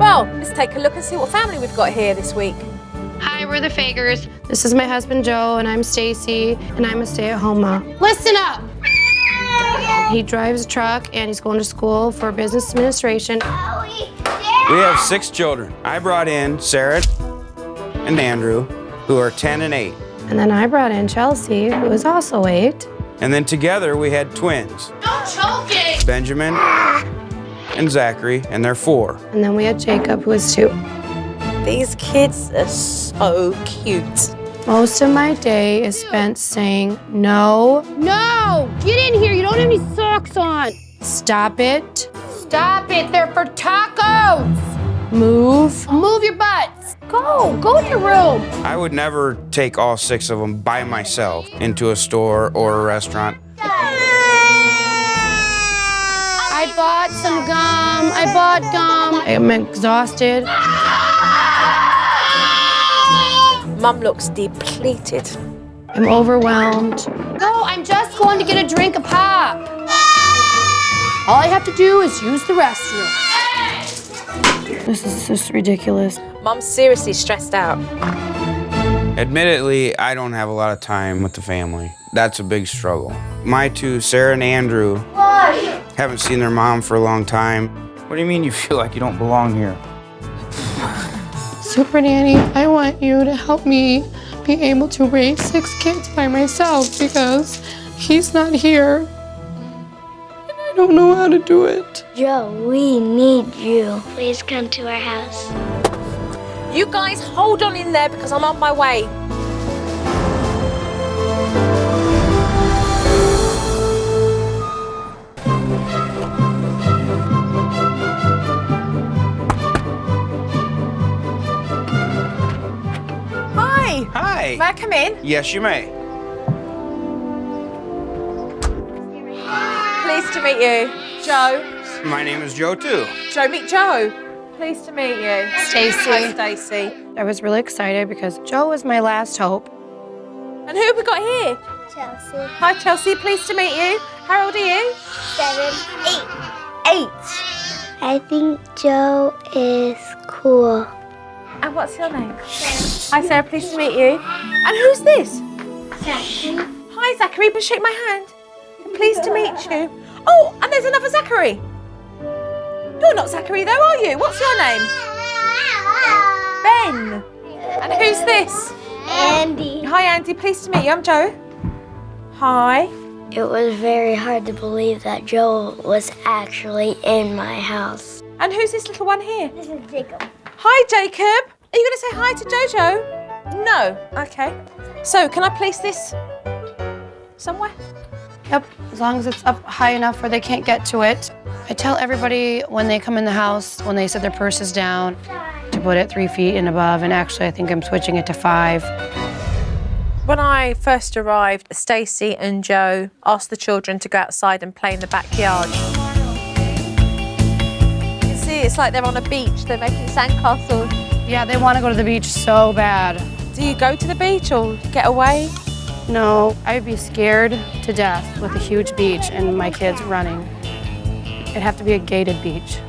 Well, let's take a look and see what family we've got here this week. Hi, we're the Fagers. This is my husband, Joe, and I'm Stacy, and I'm a stay-at-home mom. Listen up! He drives a truck, and he's going to school for business administration. We have 6 children. I brought in Sarah and Andrew, who are 10 and 8. And then I brought in Chelsea, who is also 8. And then together we had twins. Don't choke it! Benjamin and Zachary, and they're 4. And then we had Jacob, who is 2. These kids are so cute. Most of my day is spent saying, no. No! Get in here, you don't have any socks on. Stop it. Stop it, they're for tacos. Move. Move your butts. Go to your room. I would never take all 6 of them by myself into a store or a restaurant. I bought some gum. I bought gum. I'm exhausted. Mum looks depleted. I'm overwhelmed. No, I'm just going to get a drink of pop. All I have to do is use the restroom. This is just ridiculous. Mum's seriously stressed out. Admittedly, I don't have a lot of time with the family. That's a big struggle. My 2, Sarah and Andrew, haven't seen their mom for a long time. What do you mean you feel like you don't belong here? Supernanny, I want you to help me be able to raise 6 kids by myself because he's not here. And I don't know how to do it. Joe, we need you. Please come to our house. You guys hold on in there because I'm on my way. Hi. May I come in? Yes, you may. Pleased to meet you. Joe. My name is Joe, too. Joe, meet Joe. Pleased to meet you. Stacy. Hi, Stacy. I was really excited because Joe was my last hope. And who have we got here? Chelsea. Hi, Chelsea. Pleased to meet you. How old are you? 7, 8. I think Joe is cool. And what's your name? Hi, Sarah. Pleased to meet you. And who's this? Zachary. Hi, Zachary. Please shake my hand. Pleased to meet you. Oh, and there's another Zachary. You're not Zachary, though, are you? What's your name? Ben. And who's this? Andy. Hi, Andy. Pleased to meet you. I'm Joe. Hi. It was very hard to believe that Joe was actually in my house. And who's this little one here? This is Jacob. Hi, Jacob. Are you going to say hi to Jojo? No. Okay. So, can I place this somewhere? Yep, as long as it's up high enough where they can't get to it. I tell everybody when they come in the house, when they set their purses down, to put it 3 feet and above, and actually I think I'm switching it to 5. When I first arrived, Stacy and Joe asked the children to go outside and play in the backyard. You can see it's like they're on a beach. They're making sandcastles. Yeah, they want to go to the beach so bad. Do you go to the beach or get away? No, I'd be scared to death with a huge beach and my kids running. It'd have to be a gated beach.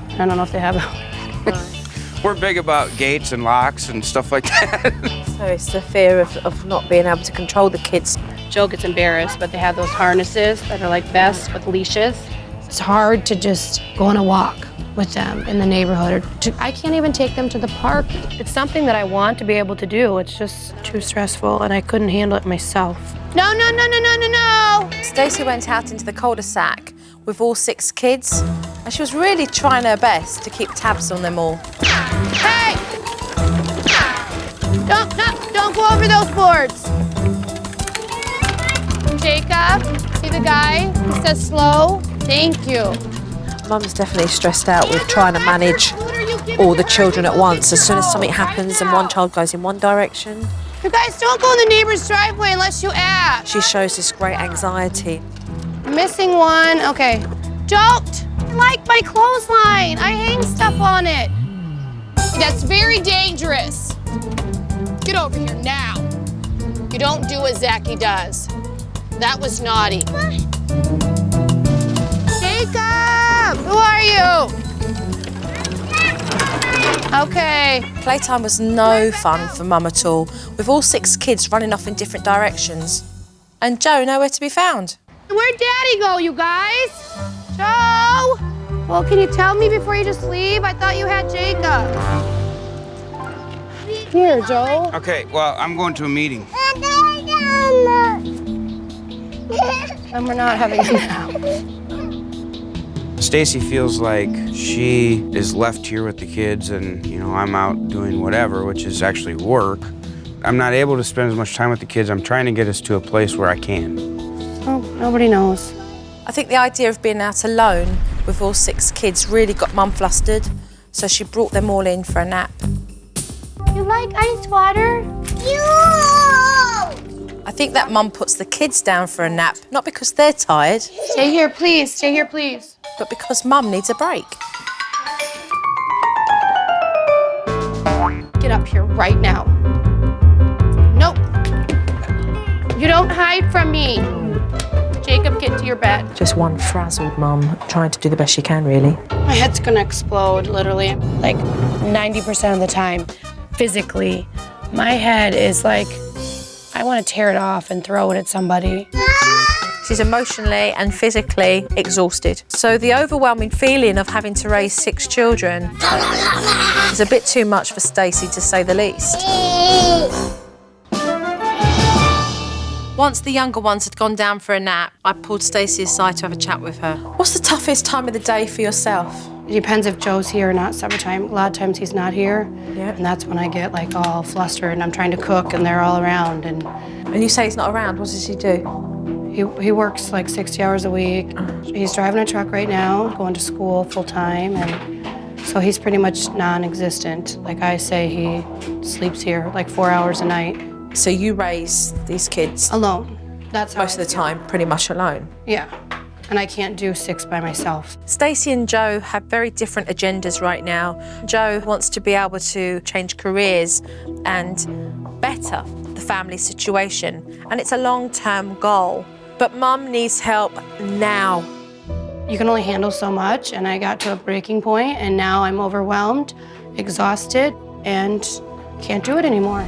I don't know if they have it. We're big about gates and locks and stuff like that. So it's the fear of not being able to control the kids. Joe gets embarrassed, but they have those harnesses that are like vests with leashes. It's hard to just go on a walk with them in the neighborhood. I can't even take them to the park. It's something that I want to be able to do. It's just too stressful, and I couldn't handle it myself. No, no, no, no, no, no, no! Stacy went out into the cul-de-sac with all 6 kids, and she was really trying her best to keep tabs on them all. Hey! Don't go over those boards. Jacob, see the guy who says slow? Thank you. Mum's definitely stressed out with trying to manage all the children at once. As soon as something happens and one child goes in one direction, You guys don't go in the neighbor's driveway unless you ask. she shows this great anxiety. Missing one. Okay. Don't like my clothesline. I hang stuff on it. That's very dangerous. Get over here now. You don't do what Zachy does. That was naughty. Jacob, who are you? Okay. Playtime was no fun for Mum at all, with all 6 kids running off in different directions. And Joe nowhere to be found. Where'd Daddy go, you guys? Joe! Well, can you tell me before you just leave? I thought you had Jacob. Here, Joe. Okay, well, I'm going to a meeting. And we're not having a nap. Stacy feels like she is left here with the kids and, you know, I'm out doing whatever, which is actually work. I'm not able to spend as much time with the kids. I'm trying to get us to a place where I can. Oh, nobody knows. I think the idea of being out alone with all 6 kids really got Mum flustered, so she brought them all in for a nap. You like ice water? I think that Mum puts the kids down for a nap, not because they're tired, Stay here, please. Stay here, please. but because Mum needs a break. Get up here right now. Nope. You don't hide from me. Jacob, get to your bed. Just one frazzled Mum, trying to do the best she can, really. My head's gonna explode, literally. Like 90% of the time, physically, my head is like, I want to tear it off and throw it at somebody. She's emotionally and physically exhausted. So the overwhelming feeling of having to raise 6 children is a bit too much for Stacey, to say the least. Once the younger ones had gone down for a nap, I pulled Stacey aside to have a chat with her. What's the toughest time of the day for yourself? It depends if Joe's here or not summertime. A lot of times he's not here. Yeah. And that's when I get like all flustered and I'm trying to cook and they're all around. And And you say he's not around, what does he do? he works like 60 hours a week. He's driving a truck right now, going to school full time. And so he's pretty much non-existent. Like I say, he sleeps here like 4 hours a night. So you raise these kids Alone. That's how most of I the feel. time pretty much alone. Yeah. And I can't do 6 by myself. Stacey and Joe have very different agendas right now. Joe wants to be able to change careers and better the family situation, and it's a long-term goal. But Mum needs help now. You can only handle so much, and I got to a breaking point, and now I'm overwhelmed, exhausted, and can't do it anymore.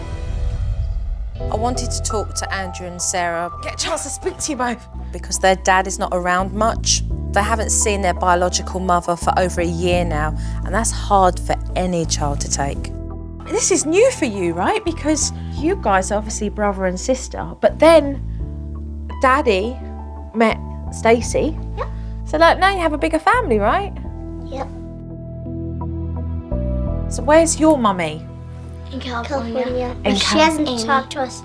I wanted to talk to Andrew and Sarah, get a chance to speak to you both, because their dad is not around much. They haven't seen their biological mother for over a year now, and that's hard for any child to take. This is new for you, right? Because you guys are obviously brother and sister, but then Daddy met Stacey. Yep. So like now you have a bigger family, right? Yep. So where's your mummy? In California. In But she hasn't talked to us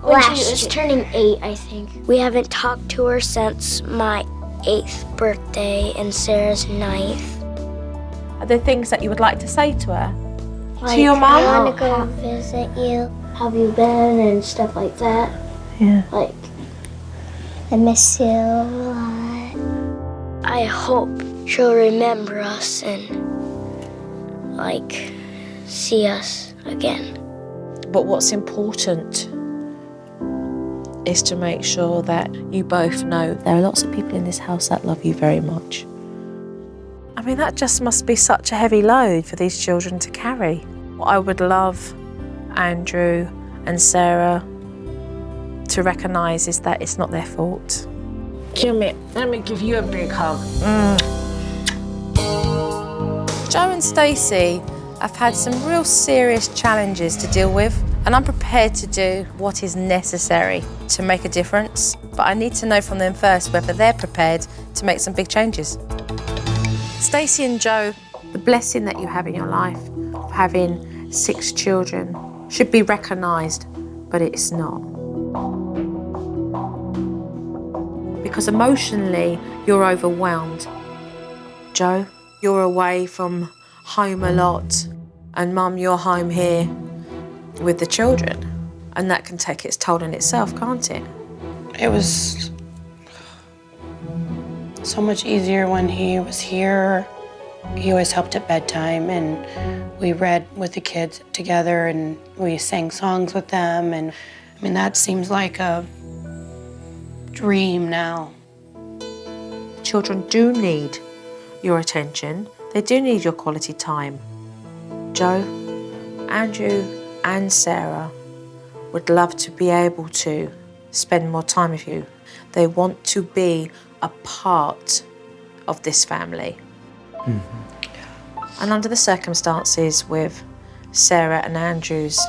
when she was turning 8, I think. We haven't talked to her since my 8th birthday and Sarah's 9th. Are there things that you would like to say to her? Like, your mom? I want to go visit you. Have you been and stuff like that. Yeah. Like, I miss you a lot. I hope she'll remember us and, like, see us again. But what's important is to make sure that you both know there are lots of people in this house that love you very much. I mean, that just must be such a heavy load for these children to carry. What I would love Andrew and Sarah to recognise is that it's not their fault. Jimmy, let me give you a big hug. Joe and Stacey have had some real serious challenges to deal with, and I'm prepared to do what is necessary to make a difference. But I need to know from them first whether they're prepared to make some big changes. Stacey and Joe, the blessing that you have in your life of having 6 children should be recognised, but it's not. Because emotionally, you're overwhelmed. Joe, you're away from home a lot, and Mum, you're home here with the children, and that can take its toll on itself, can't it? It was so much easier when he was here. He always helped at bedtime, and we read with the kids together, and we sang songs with them, and I mean, that seems like a dream now. Children do need your attention. They do need your quality time. Joe, Andrew and Sarah would love to be able to spend more time with you. They want to be a part of this family. And under the circumstances with Sarah and Andrew's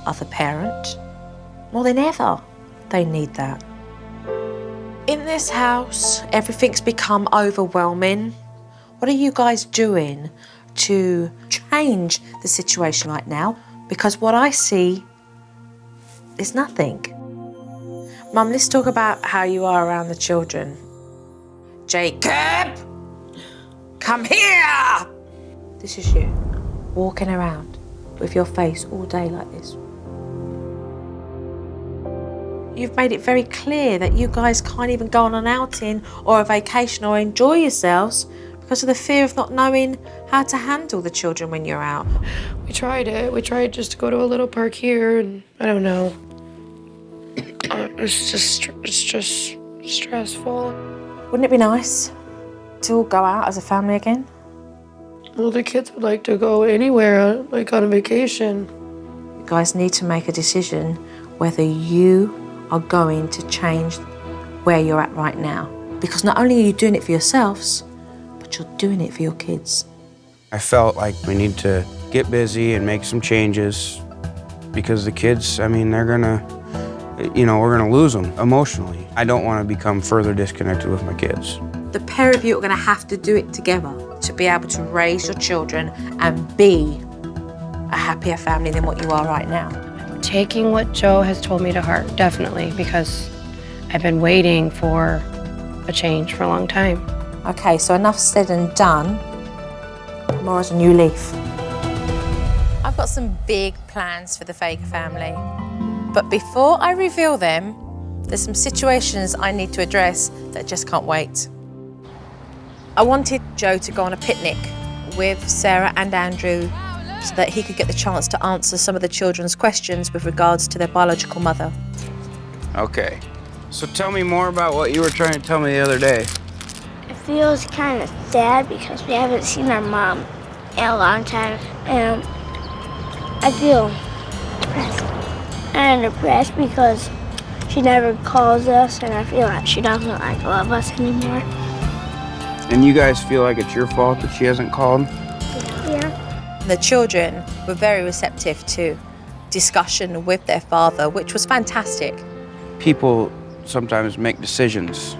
other parent, more than ever, they need that. In this house, everything's become overwhelming. What are you guys doing to change the situation right now? Because what I see is nothing. Mum, let's talk about how you are around the children. Jacob! Come here! This is you, walking around with your face all day like this. You've made it very clear that you guys can't even go on an outing or a vacation or enjoy yourselves because of the fear of not knowing how to handle the children when you're out. We tried it. We tried just to go to a little park here, and I don't know. It's just stressful. Wouldn't it be nice to all go out as a family again? Well, the kids would like to go anywhere, like on a vacation. You guys need to make a decision whether you are going to change where you're at right now. Because not only are you doing it for yourselves, but you're doing it for your kids. I felt like we need to get busy and make some changes because the kids, I mean, they're gonna, we're gonna lose them emotionally. I don't want to become further disconnected with my kids. The pair of you are gonna have to do it together to be able to raise your children and be a happier family than what you are right now. Taking what Joe has told me to heart, definitely, because I've been waiting for a change for a long time. Okay, so enough said and done. Tomorrow's a new leaf. I've got some big plans for the Vega family. But before I reveal them, there's some situations I need to address that just can't wait. I wanted Joe to go on a picnic with Sarah and Andrew so that he could get the chance to answer some of the children's questions with regards to their biological mother. Okay, so tell me more about what you were trying to tell me the other day. It feels kind of sad because we haven't seen our mom in a long time, and I feel depressed. I'm depressed because she never calls us, and I feel like she doesn't love us anymore. And you guys feel like it's your fault that she hasn't called? Yeah. The children were very receptive to discussion with their father, which was fantastic. People sometimes make decisions.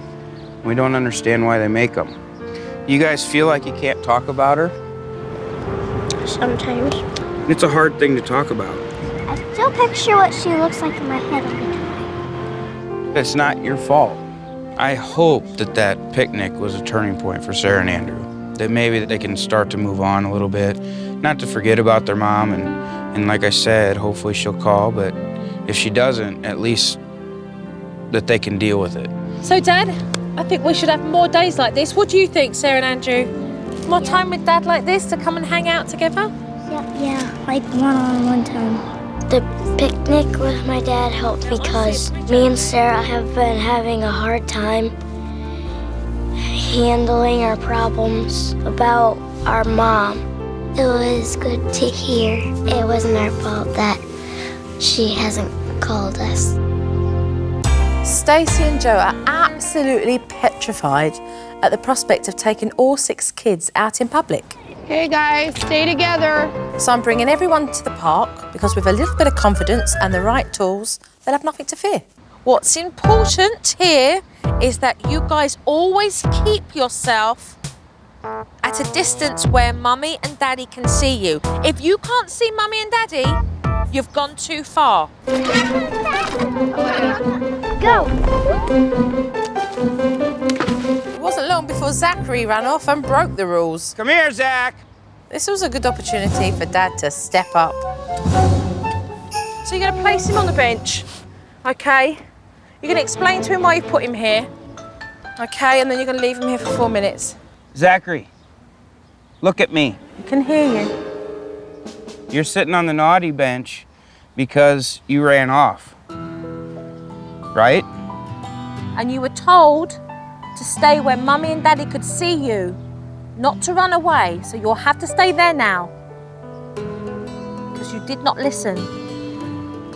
We don't understand why they make them. You guys feel like you can't talk about her? Sometimes. It's a hard thing to talk about. I still picture what she looks like in my head all the time. It's not your fault. I hope that picnic was a turning point for Sarah and Andrew. That maybe they can start to move on a little bit. Not to forget about their mom, and like I said, hopefully she'll call, but if she doesn't, at least that they can deal with it. So, Dad, I think we should have more days like this. What do you think, Sarah and Andrew? More time with Dad like this to come and hang out together? Yeah, like one-on-one time. The picnic with my dad helped because me and Sarah have been having a hard time handling our problems about our mom. It was good to hear it wasn't our fault that she hasn't called us. Stacey and Joe are absolutely petrified at the prospect of taking all 6 kids out in public. Hey guys, stay together. So I'm bringing everyone to the park because with a little bit of confidence and the right tools, they'll have nothing to fear. What's important here is that you guys always keep yourself at a distance where Mummy and Daddy can see you. If you can't see Mummy and Daddy, you've gone too far. Go! It wasn't long before Zachary ran off and broke the rules. Come here, Zach. This was a good opportunity for Dad to step up. So you're going to place him on the bench, okay? You're going to explain to him why you put him here, okay? And then you're going to leave him here for 4 minutes. Zachary, look at me. I can hear you. You're sitting on the naughty bench because you ran off, right? And you were told to stay where Mummy and Daddy could see you, not to run away, so you'll have to stay there now. you did not listen.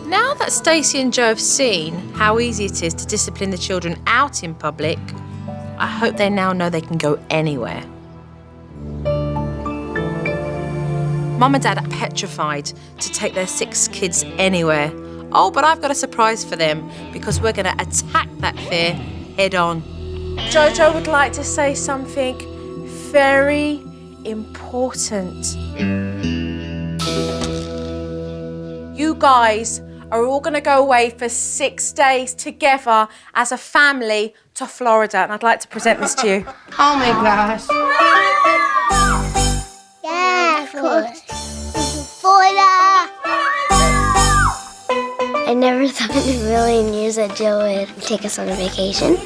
Now that Stacey and Jo have seen how easy it is to discipline the children out in public, I hope they now know they can go anywhere. Mum and Dad are petrified to take their 6 kids anywhere. Oh, but I've got a surprise for them because we're going to attack that fear head on. Jojo would like to say something very important. You guys are all going to go away for 6 days together as a family to Florida, and I'd like to present this to you. Oh my gosh. Yeah, of course. Florida! I never thought in a million years that Joe would take us on a vacation.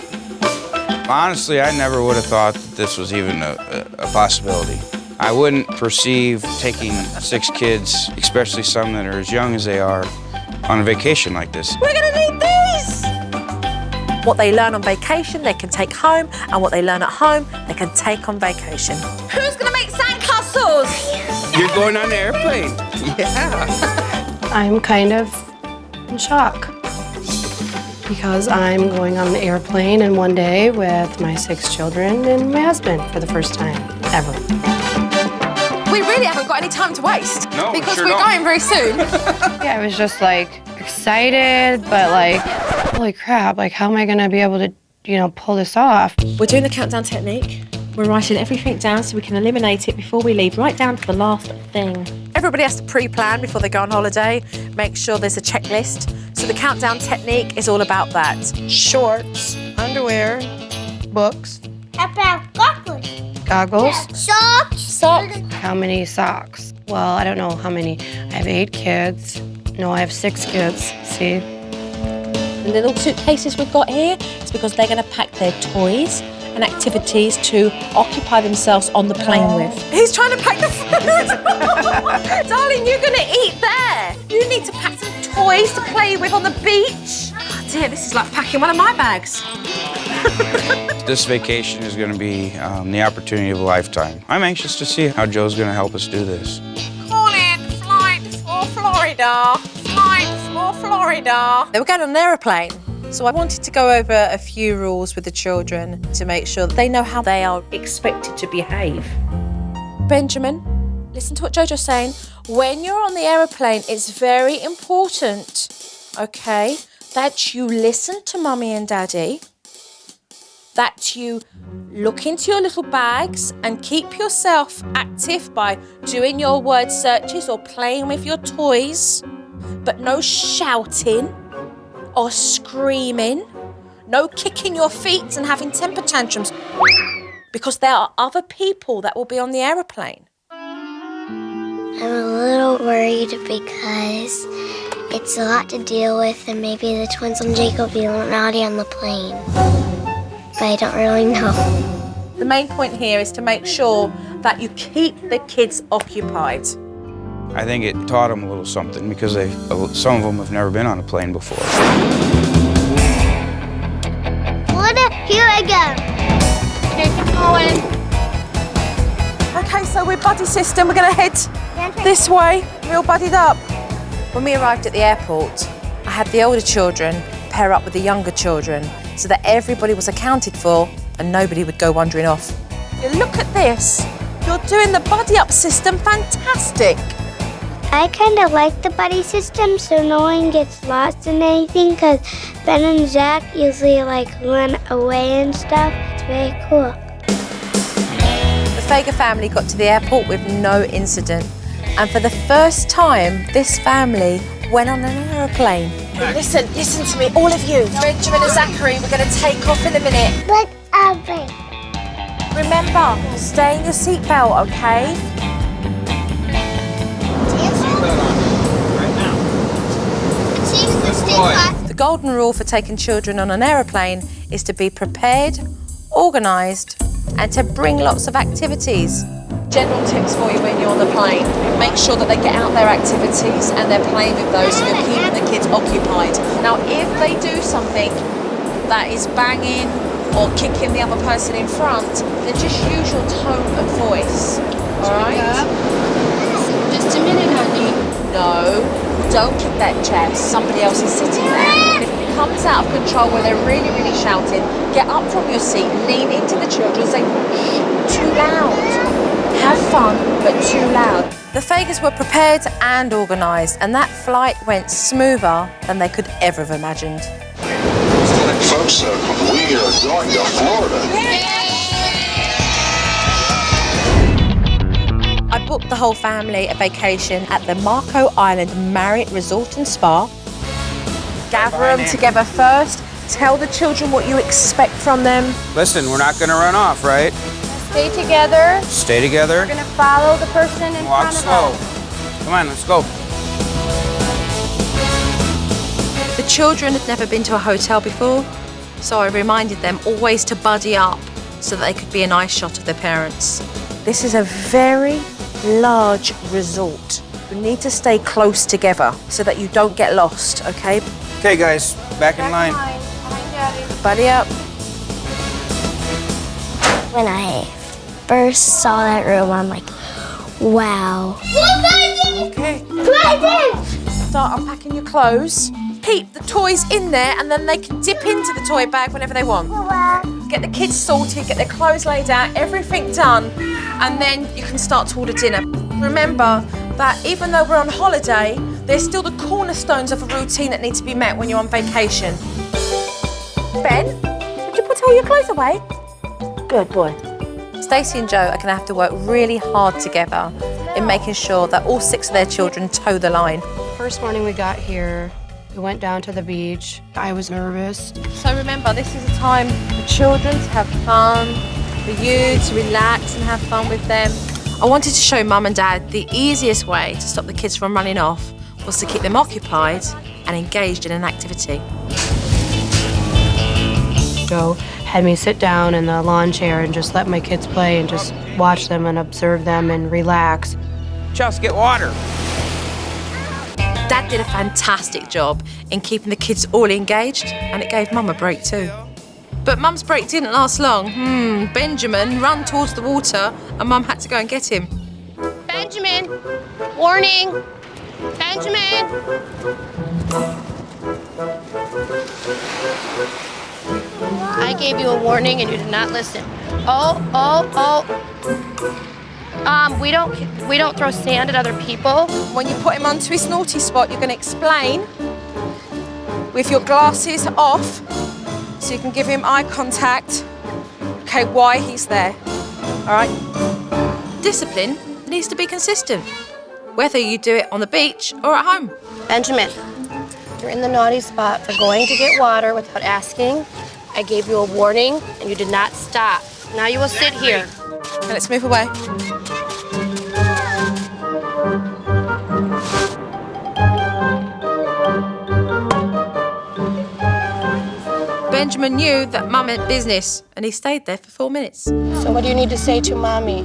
Honestly, I never would have thought that this was even a possibility. I wouldn't perceive taking 6 kids, especially some that are as young as they are, on a vacation like this. We're gonna need these! What they learn on vacation, they can take home, and what they learn at home, they can take on vacation. Who's gonna make sandcastles? You're going on the airplane. Yeah. I'm kind of in shock because I'm going on an airplane in one day with my 6 children and my husband for the first time ever. We really haven't got any time to waste. No, because sure we're don't. going very soon. Yeah, I was just like excited, but like, holy crap, like how am I gonna be able to, pull this off? We're doing the countdown technique. We're writing everything down so we can eliminate it before we leave, right down to the last thing. Everybody has to pre-plan before they go on holiday. Make sure there's a checklist. So the countdown technique is all about that. Shorts, underwear, books, About goggles. goggles. Socks. Socks. How many socks? Well, I don't know how many. I have 8 kids. No, I have 6 kids. See? The little suitcases we've got here is because they're going to pack their toys and activities to occupy themselves on the plane with. He's trying to pack the food. Darling, you're going to eat there. You need to pack some toys to play with on the beach. Oh dear, this is like packing one of my bags. This vacation is going to be the opportunity of a lifetime. I'm anxious to see how Joe's going to help us do this. Calling flight for Florida. Flight for Florida. They were going on an aeroplane. So I wanted to go over a few rules with the children to make sure that they know how they are expected to behave. Benjamin, listen to what Jojo's saying. When you're on the aeroplane, it's very important, okay, that you listen to Mummy and Daddy, that you look into your little bags and keep yourself active by doing your word searches or playing with your toys, but no shouting or screaming, no kicking your feet and having temper tantrums, because there are other people that will be on the aeroplane. I'm a little worried because it's a lot to deal with, and maybe the twins and Jake will be naughty on the plane. But I don't really know. The main point here is to make sure that you keep the kids occupied. I think it taught them a little something because some of them have never been on a plane before. Florida, here I go. Okay, keep going. Okay, so we're buddy system. We're going to head this way. We're all buddied up. When we arrived at the airport, I had the older children pair up with the younger children so that everybody was accounted for and nobody would go wandering off. You look at this. You're doing the buddy up system. Fantastic. I kind of like the buddy system so no one gets lost in anything, because Ben and Zach usually run away and stuff. It's very cool. The Fager family got to the airport with no incident. And for the first time, this family went on an aeroplane. Listen to me, all of you. Benjamin and Zachary, we're going to take off in a minute. But Abby. Remember, stay in your seatbelt, okay? The golden rule for taking children on an aeroplane is to be prepared, organised, and to bring lots of activities. General tips for you when you're on the plane. Make sure that they get out their activities and they're playing with those and you're keeping the kids occupied. Now, if they do something that is banging or kicking the other person in front, then just use your tone of voice, all right? Just a minute, honey. No, don't give that chair to somebody else who's sitting there. If it becomes out of control where they're really, really shouting, get up from your seat, lean into the children and say, shh, too loud. Have fun, but too loud. The Fagers were prepared and organised, and that flight went smoother than they could ever have imagined. Folks, we are going to Florida. I booked the whole family a vacation at the Marco Island Marriott Resort and Spa. Gather them together first. Tell the children what you expect from them. Listen, we're not gonna run off, right? Stay together. Stay together. We're gonna follow the person in Walk front of slow. us. Come on, let's go. The children had never been to a hotel before, so I reminded them always to buddy up so that they could be an eye shot of their parents. This is a very large resort. You need to stay close together so that you don't get lost, okay? Okay, guys, back in line. Buddy up. When I first saw that room, I'm like, wow. Okay. Start unpacking your clothes. Keep the toys in there and then they can dip into the toy bag whenever they want. Get the kids sorted, get their clothes laid out, everything done, and then you can start to order dinner. Remember that even though we're on holiday, there's still the cornerstones of a routine that need to be met when you're on vacation. Ben, did you put all your clothes away? Good boy. Stacey and Joe are going to have to work really hard together in making sure that all 6 of their children toe the line. First morning we got here, we went down to the beach. I was nervous. So remember, this is a time for children to have fun, for you to relax and have fun with them. I wanted to show Mum and Dad the easiest way to stop the kids from running off was to keep them occupied and engaged in an activity. Joe had me sit down in the lawn chair and just let my kids play and just watch them and observe them and relax. Chelsea, get water. Dad did a fantastic job in keeping the kids all engaged, and it gave Mum a break too. But Mum's break didn't last long. Benjamin ran towards the water and Mum had to go and get him. Benjamin! Warning! Benjamin! I gave you a warning and you did not listen. We don't throw sand at other people. When you put him onto his naughty spot, you're going to explain with your glasses off so you can give him eye contact, okay, why he's there, all right? Discipline needs to be consistent, whether you do it on the beach or at home. Benjamin, you're in the naughty spot for going to get water without asking. I gave you a warning and you did not stop. Now you will sit here. Okay, let's move away. Benjamin knew that Mum meant business, and he stayed there for 4 minutes. So what do you need to say to Mommy?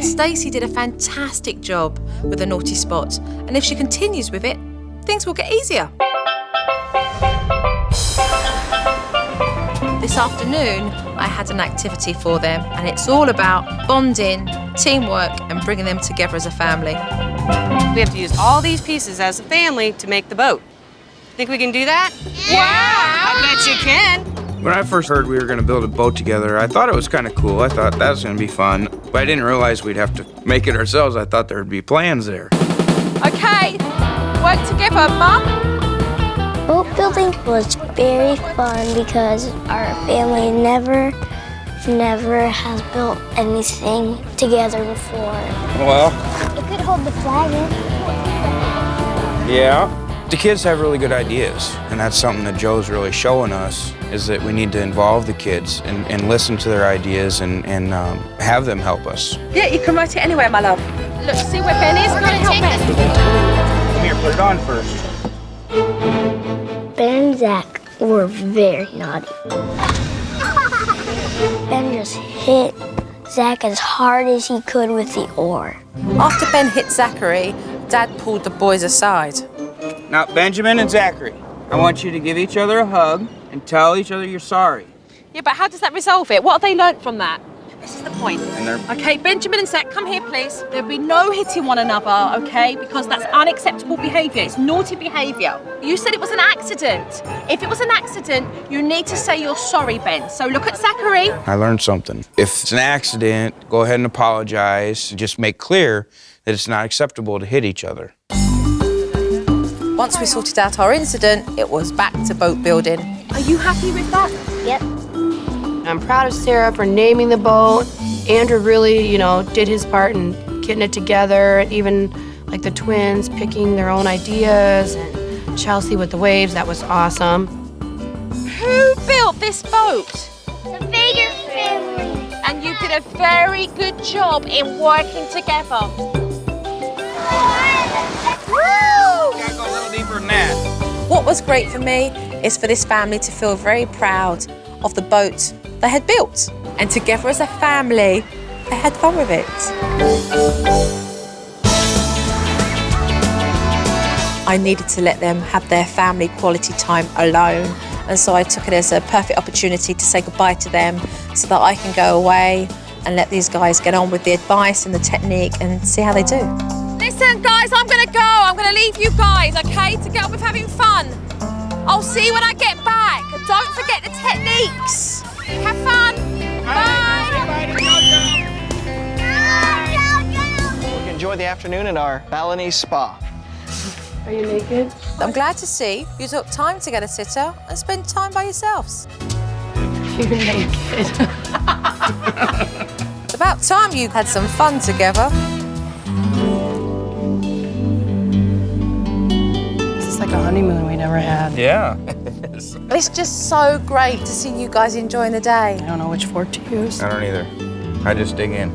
Stacey did a fantastic job with the naughty spot, and if she continues with it, things will get easier. This afternoon, I had an activity for them, and it's all about bonding, teamwork, and bringing them together as a family. We have to use all these pieces as a family to make the boat. Think we can do that? Yeah! I bet you can. When I first heard we were gonna build a boat together, I thought it was kind of cool. I thought that was gonna be fun, but I didn't realize we'd have to make it ourselves. I thought there'd be plans there. Okay, work together, Mum. Boat building was very fun because our family never has built anything together before. Well, It could hold the flag in. yeah. The kids have really good ideas, and that's something that Joe's really showing us, is that we need to involve the kids and listen to their ideas and have them help us. Yeah, you can write it anywhere, my love. Look, see where Ben is? Go and help Ben. Come here, put it on first. Ben and Zach were very naughty. Ben just hit Zach as hard as he could with the oar. After Ben hit Zachary, Dad pulled the boys aside. Now, Benjamin and Zachary, I want you to give each other a hug and tell each other you're sorry. Yeah, but how does that resolve it? What have they learnt from that? This is the point. And they're Okay, Benjamin and Zach, come here, please. There'll be no hitting one another, okay? Because that's unacceptable behaviour. It's naughty behaviour. You said it was an accident. If it was an accident, you need to say you're sorry, Ben. So look at Zachary. I learned something. If it's an accident, go ahead and apologize. Just make clear that it's not acceptable to hit each other. Once we sorted out our incident, it was back to boat building. Are you happy with that? Yep. I'm proud of Sarah for naming the boat. Andrew really, did his part in getting it together. Even like the twins picking their own ideas, and Chelsea with the waves. That was awesome. Who built this boat? The Vader family. And you did a very good job in working together. Gotta go a little deeper than that. What was great for me is for this family to feel very proud of the boat they had built. And together as a family, they had fun with it. I needed to let them have their family quality time alone. And so I took it as a perfect opportunity to say goodbye to them so that I can go away and let these guys get on with the advice and the technique and see how they do. Listen, guys, I'm gonna go. I'm gonna leave you guys, okay, to get on with having fun. I'll see you when I get back. And don't forget the techniques. Have fun. Bye. We can enjoy the afternoon in our Balinese spa. Are you naked? I'm glad to see you took time to get a sitter and spend time by yourselves. You're naked. It's about time you had some fun together. This is like a honeymoon we never had. Yeah. It's just so great to see you guys enjoying the day. I don't know which fork to use. I don't either. I just dig in.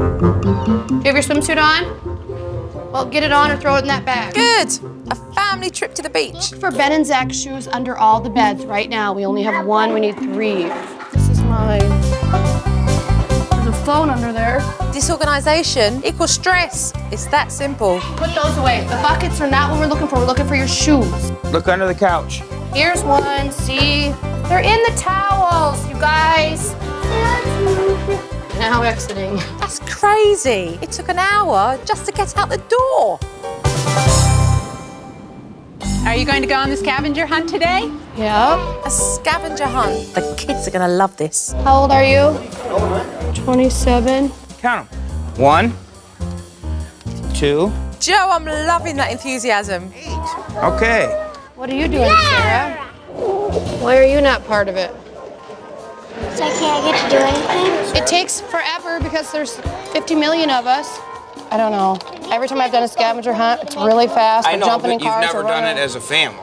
Do you have your swimsuit on? Well, get it on or throw it in that bag. Good. A family trip to the beach. For Ben and Zach's shoes under all the beds right now. We only have one, we need 3. This is mine. There's a phone under there. Disorganization equals stress. It's that simple. Put those away. The buckets are not what we're looking for. We're looking for your shoes. Look under the couch. Here's one, see? They're in the towels, you guys. Now exiting. That's crazy. It took an hour just to get out the door. Are you going to go on the scavenger hunt today? Yeah. A scavenger hunt. The kids are going to love this. How old are you? 27. Count them. 1, 2. Joe, I'm loving that enthusiasm. Okay. What are you doing, Sarah? Why are you not part of it? So I can't get to do anything? It takes forever because there's 50 million of us. I don't know. Every time I've done a scavenger hunt, it's really fast. I We're know, jumping but in cars. you've never or done it running. as a family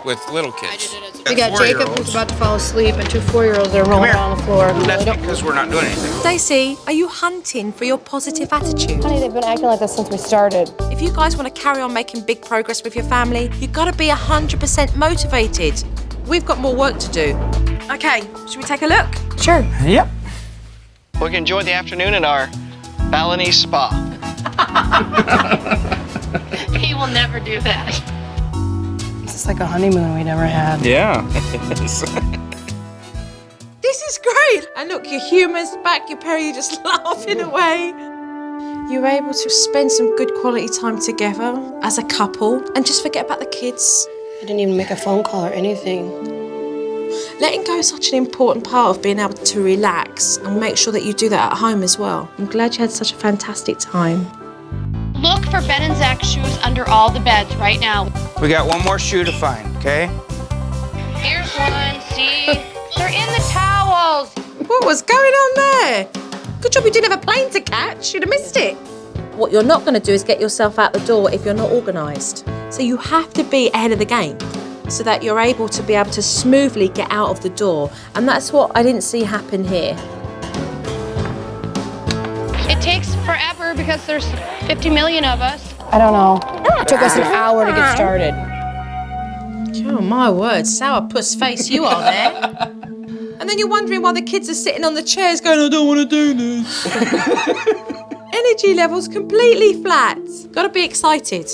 with little kids. We got Jacob who's about to fall asleep and 2 4-year-olds that are rolling here. around the floor. That's because we're not doing anything. Stacey, are you hunting for your positive attitude? Honey, they've been acting like this since we started. If you guys want to carry on making big progress with your family, you've got to be 100% motivated. We've got more work to do. Okay, should we take a look? Sure. Yep. We can enjoy the afternoon in our Balinese spa. He will never do that. This is like a honeymoon we never had. Yeah. This is great. And look, your humour's back, your Perry, you're just laughing away. You were able to spend some good quality time together as a couple and just forget about the kids. I didn't even make a phone call or anything. Letting go is such an important part of being able to relax and make sure that you do that at home as well. I'm glad you had such a fantastic time. Look for Ben and Zach's shoes under all the beds right now. We got one more shoe to find, okay? Here's one, see? They're in the towels. What was going on there? Good job you didn't have a plane to catch. You'd have missed it. What you're not going to do is get yourself out the door if you're not organised. So you have to be ahead of the game so that you're able to be able to smoothly get out of the door. And that's what I didn't see happen here. It takes forever because there's 50 million of us. I don't know. It took us an hour to get started. Oh, my word, sourpuss face you are there. And then you're wondering why the kids are sitting on the chairs going, I don't want to do this. Energy levels completely flat. Got to be excited.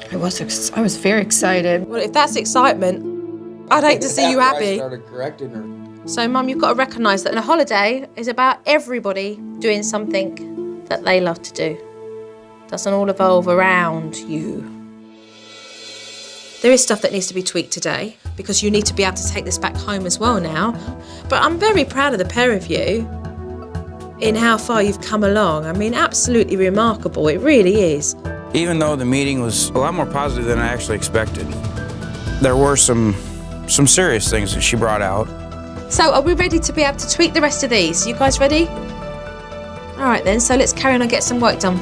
I was very excited. Well, if that's excitement, I'd hate to see you happy. I started correcting her. So, Mum, you've got to recognise that a holiday is about everybody doing something that they love to do. It doesn't all evolve around you. There is stuff that needs to be tweaked today because you need to be able to take this back home as well now. But I'm very proud of the pair of you in how far you've come along. I mean, absolutely remarkable. It really is. Even though the meeting was a lot more positive than I actually expected, there were some serious things that she brought out. So are we ready to be able to tweak the rest of these? You guys ready? All right then, so let's carry on and get some work done.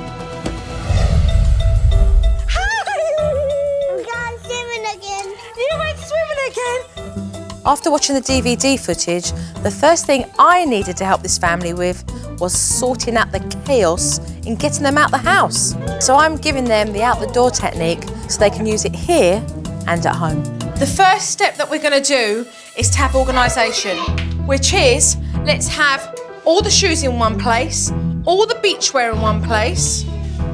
After watching the DVD footage, the first thing I needed to help this family with was sorting out the chaos in getting them out the house. So I'm giving them the out the door technique so they can use it here and at home. The first step that we're going to do is to have organisation, which is let's have all the shoes in one place, all the beachwear in one place,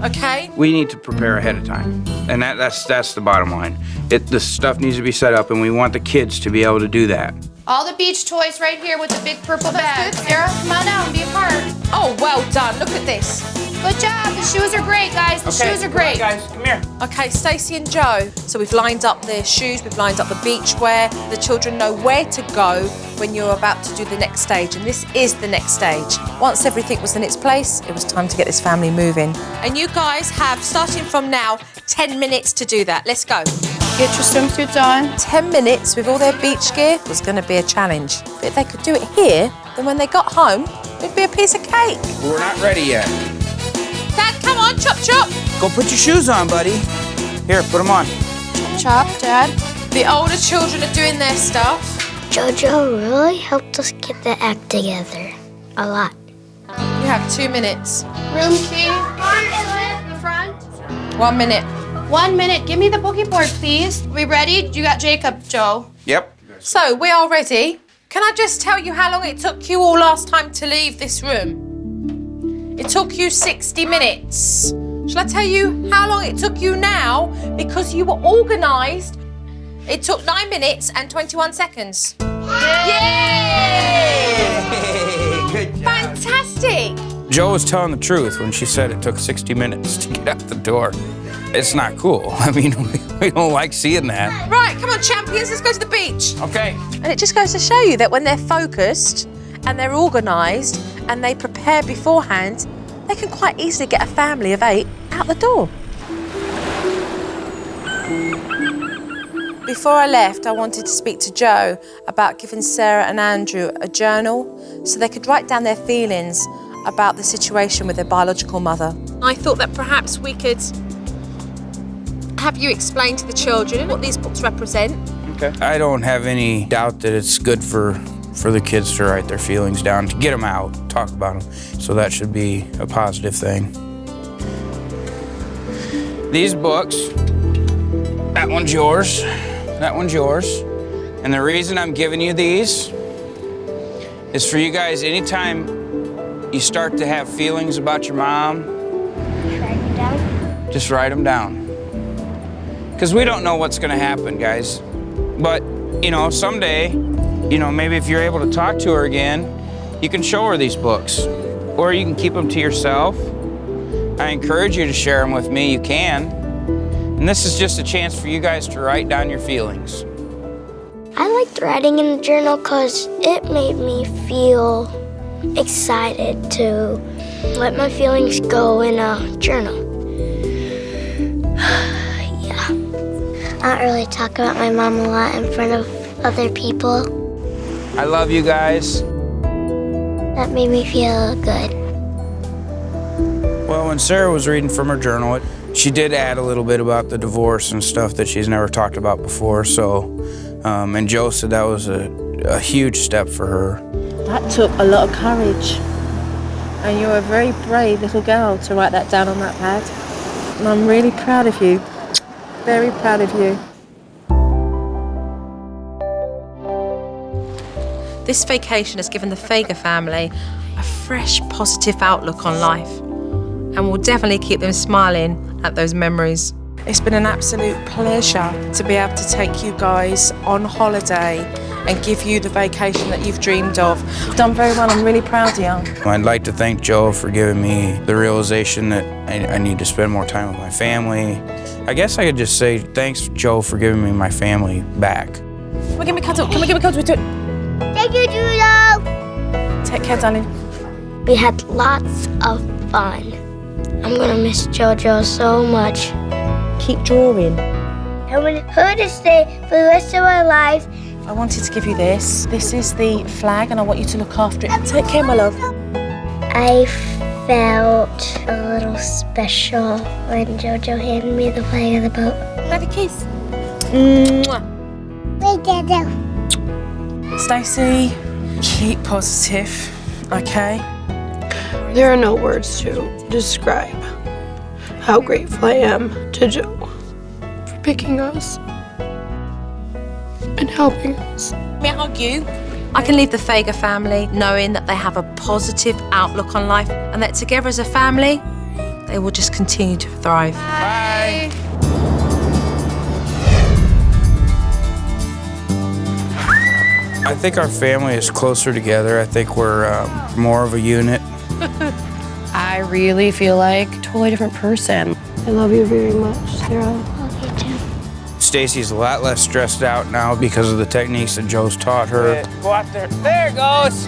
okay? We need to prepare ahead of time, and that's the bottom line. The stuff needs to be set up, and we want the kids to be able to do that. All the beach toys right here with the big purple bag. Sarah, come on out and be a part. Oh, well done. Look at this. Good job. The shoes are great, guys. The shoes are great. Guys, come here. Okay, Stacey and Joe. So we've lined up their shoes, we've lined up the beachwear. The children know where to go when you're about to do the next stage, and this is the next stage. Once everything was in its place, it was time to get this family moving. And you guys have, starting from now, 10 minutes to do that. Let's go. Get your swimsuits on. 10 minutes with all their beach gear was going to be a challenge. But if they could do it here, then when they got home, it'd be a piece of cake. We're not ready yet. Dad, come on, chop, chop. Go put your shoes on, buddy. Here, put them on. Chop, Dad. The older children are doing their stuff. Jojo really helped us get the act together. A lot. You have 2 minutes. Room key. The front. 1 minute. 1 minute. Give me the boogie board, please. We ready? You got Jacob, Joe. Yep. So, we are ready. Can I just tell you how long it took you all last time to leave this room? It took you 60 minutes. Shall I tell you how long it took you now? Because you were organised. It took 9 minutes and 21 seconds. Yay! Good job. Fantastic! Joe was telling the truth when she said it took 60 minutes to get out the door. It's not cool. I mean, we don't like seeing that. Right, come on, champions, let's go to the beach. Okay. And it just goes to show you that when they're focused and they're organised and they prepare beforehand, they can quite easily get a family of 8 out the door. Before I left, I wanted to speak to Joe about giving Sarah and Andrew a journal so they could write down their feelings about the situation with their biological mother. I thought that perhaps we could have you explain to the children what these books represent. Okay. I don't have any doubt that it's good for the kids to write their feelings down, to get them out, talk about them. So that should be a positive thing. These books, that one's yours, that one's yours. And the reason I'm giving you these is for you guys, anytime you start to have feelings about your mom, just write them down. Because we don't know what's gonna happen, guys. But, you know, someday, you know, maybe if you're able to talk to her again, you can show her these books. Or you can keep them to yourself. I encourage you to share them with me, you can. And this is just a chance for you guys to write down your feelings. I liked writing in the journal because it made me feel excited to let my feelings go in a journal. Yeah. I don't really talk about my mom a lot in front of other people. I love you guys. That made me feel good. Well, when Sarah was reading from her journal, she did add a little bit about the divorce and stuff that she's never talked about before. So, and Joe said that was a huge step for her. That took a lot of courage. And you're a very brave little girl to write that down on that pad. And I'm really proud of you. Very proud of you. This vacation has given the Fager family a fresh, positive outlook on life and will definitely keep them smiling at those memories. It's been an absolute pleasure to be able to take you guys on holiday and give you the vacation that you've dreamed of. You've done very well. I'm really proud of you. I'd like to thank Joe for giving me the realization that I need to spend more time with my family. I guess I could just say thanks, Joe, for giving me my family back. Can we give me cuddle? Can we give me cuddle? Thank you, Judo. Take care, darling. We had lots of fun. I'm gonna miss JoJo so much. Keep drawing. I want her to stay for the rest of our lives. I wanted to give you this. This is the flag, and I want you to look after it. Take care, my love. I felt a little special when JoJo handed me the flag of the boat. Have a kiss. Wait, JoJo. Stacey, keep positive, okay? There are no words to describe how grateful I am to Joe for picking us and helping us. May I hug you? I can leave the Fager family knowing that they have a positive outlook on life and that together as a family, they will just continue to thrive. Bye. I think our family is closer together. I think we're more of a unit. I really feel like a totally different person. I love you very much, Sarah. Love you too. Stacy's a lot less stressed out now because of the techniques that Joe's taught her. Go out there. There it goes.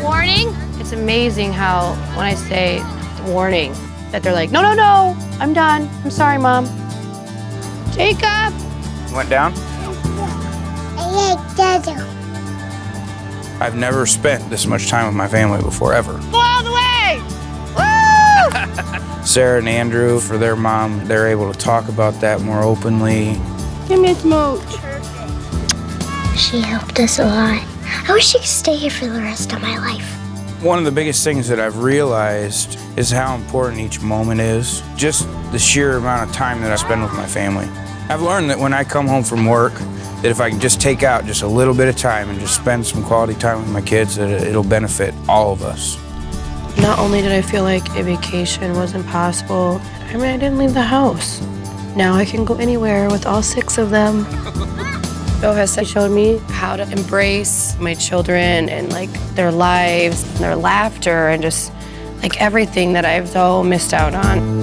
Warning? It's amazing how when I say warning, that they're like, no, no, no, I'm done. I'm sorry, Mom. Jacob! Went down? I like JoJo. I've never spent this much time with my family before, ever. Go all the way! Sarah and Andrew, for their mom, they're able to talk about that more openly. Give me a smooch. She helped us a lot. I wish she could stay here for the rest of my life. One of the biggest things that I've realized is how important each moment is. Just the sheer amount of time that I spend with my family. I've learned that when I come home from work, that if I can just take out just a little bit of time and just spend some quality time with my kids, that it'll benefit all of us. Not only did I feel like a vacation wasn't possible, I mean, I didn't leave the house. Now I can go anywhere with all 6 of them. Joe has showed me how to embrace my children and like their lives, and their laughter, and just like everything that I've so missed out on.